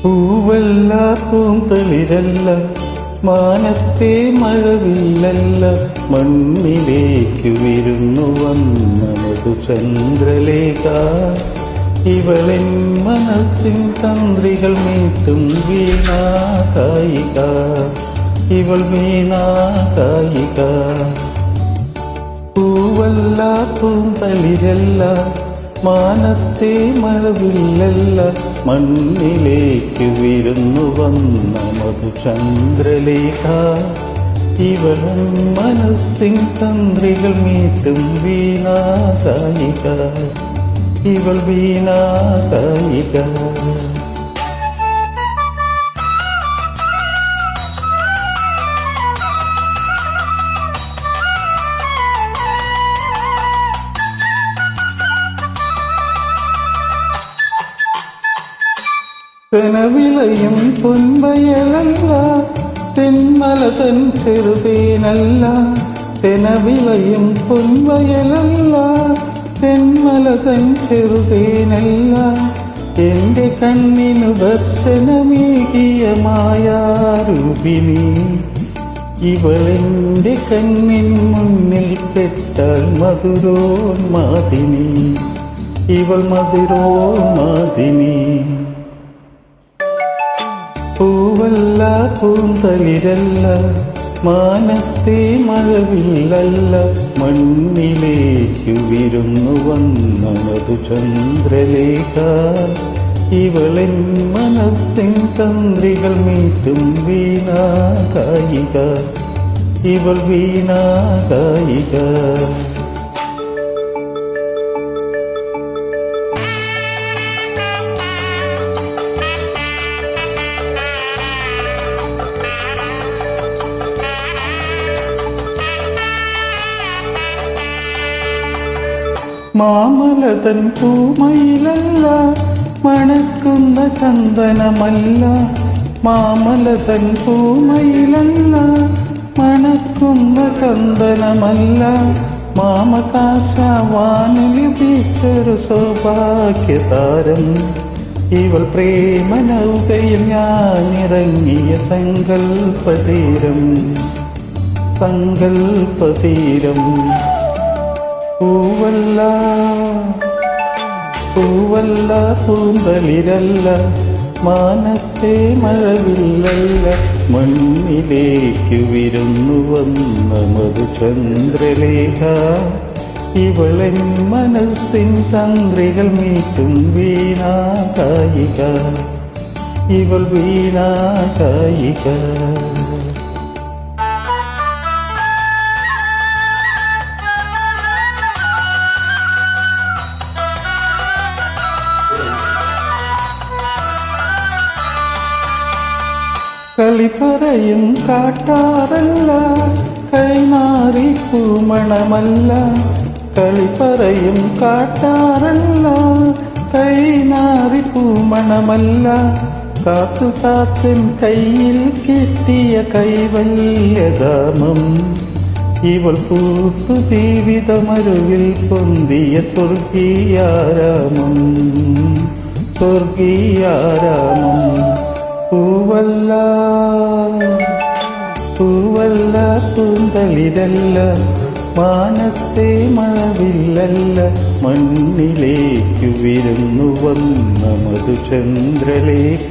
പൂവല്ല പൂന്തളിരല്ല, മാനത്തെ മഴവില്ലല്ല, മണ്ണിലേക്ക് വിരുന്നു വന്ന മധുചന്ദ്രലേഖ. ഇവളിൻ മനസ്സിൻ തന്ത്രികൾ മീട്ടും വീണാ കായിക, ഇവൾ വീണാ കായിക. പൂവല്ല പൂന്തളിരല്ല, മാനത്തെ മഴവില്ലല്ല, മണ്ണിലേക്ക് വിരുന്നു വന്ന മധുചന്ദ്രലേഖ. ഇവളും മനസ്സിൻ തന്ത്രികൾ മീട്ടും വീണാ കായിക, ഇവൾ വീണാ കായിക. തെനവിളയും പൊൻവയലല്ല, തെന്മല തൻ ചെറുതേനല്ല. തെനവിളയും പൊൻവയലല്ല, തെന്മല തൻ ചെറുതേനല്ല. എൻ്റെ കണ്ണിനു ദർശനമേകിയ മായാരൂപിണി, ഇവളെൻ്റെ കണ്ണിൻ മുന്നിൽ പെട്ടാൽ മധുരോന്മാദിനി, ഇവൾ മധുരോന്മാദിനി. പൂവല്ല പൂന്തളിരല്ല, മാനത്തെ മഴവില്ലല്ല, മണ്ണിലേക്കു വിരുന്നു വന്ന മധുചന്ദ്രലേഖ. ഇവളിൻ മനസ്സിൻ തന്ത്രികൾ മീട്ടും വീണാ കായിക, ഇവൾ വീണാ കായിക. മാമലതൻ പൂമയിലല്ല, മണക്കുന്ന ചന്ദനമല്ല. മാമലതൻ പൂമയിലല്ല, മണക്കുന്ന ചന്ദനമല്ല. മാമകാശവാനുലിതിച്ചൊരു സൗഭാഗ്യതാരം, ഇവൾ പ്രേമനൗകയിൽ ഞാനിറങ്ങിയ സങ്കൽപ്പതീരം, സങ്കൽപ്പതീരം. പൂവല്ല പൂവല്ല പൂന്തളിരല്ല, മാനത്തെ മഴവില്ലല്ല, മണ്ണിലേക്ക് വിരുന്നു വന്ന മധുചന്ദ്രലേഖ. ഇവളെൻ മനസ്സിൻ തന്ത്രികൾ മീട്ടും വീണാ കായിക, ഇവൾ വീണാ കായിക. കളിപ്പറയും കാട്ടാറല്ല, കൈനാറി പൂമണമല്ല. കളിപ്പറയും കാട്ടാറല്ല, കൈനാറി പൂമണമല്ല. കാത്തു കാത്തൻ കയ്യിൽ കിട്ടിയ കൈവല്യധാമം, ഇവൾ പൂത്തു ജീവിതമരുവിൽ പൊന്തിയ സ്വർഗീയാരാമം, സ്വർഗീയാരാമം. പൂവല്ല പൂവല്ല പൂന്തളിരല്ല, മാനത്തെ മഴവില്ലല്ല, മണ്ണിലേക്കു വിരുന്നു വന്ന മധുചന്ദ്രലേഖ.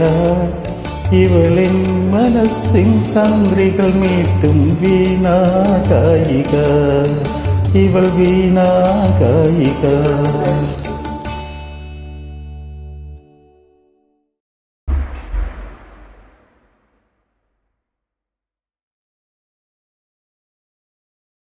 ഇവളിൻ മനസ്സിൻ തന്ത്രികൾ മീട്ടും വീണാ കായിക, ഇവൾ വീണാ കായിക.